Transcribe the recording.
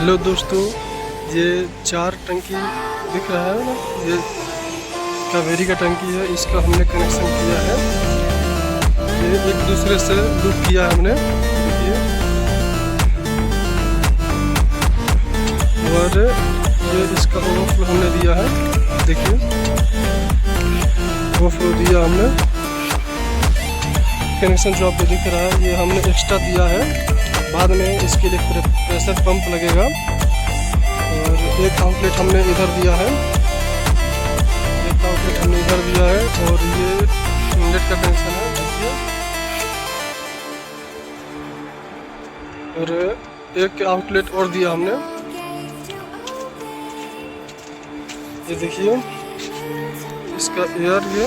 Hello दोस्तों, ये 4 टंकी दिख रहा है ना, ये कावेरी का टंकी है। इसका हमने कनेक्शन किया है, ये एक दूसरे से लूप किया है हमने, देखिए। और ये इसका ओवरफ्लो हमने दिया है, देखिए ओवरफ्लो दिया हमने। कनेक्शन जो आपको दिख रहा है ये हमने एक्स्ट्रा दिया है, बाद में इसके लिए प्रेशर पंप लगेगा। और एक आउटलेट हमने इधर दिया है, एक आउटलेट हमने इधर दिया है। और ये नेट का कनेक्शन है, देखिए। और एक आउटलेट और दिया हमने, ये देखिए इसका एयर ये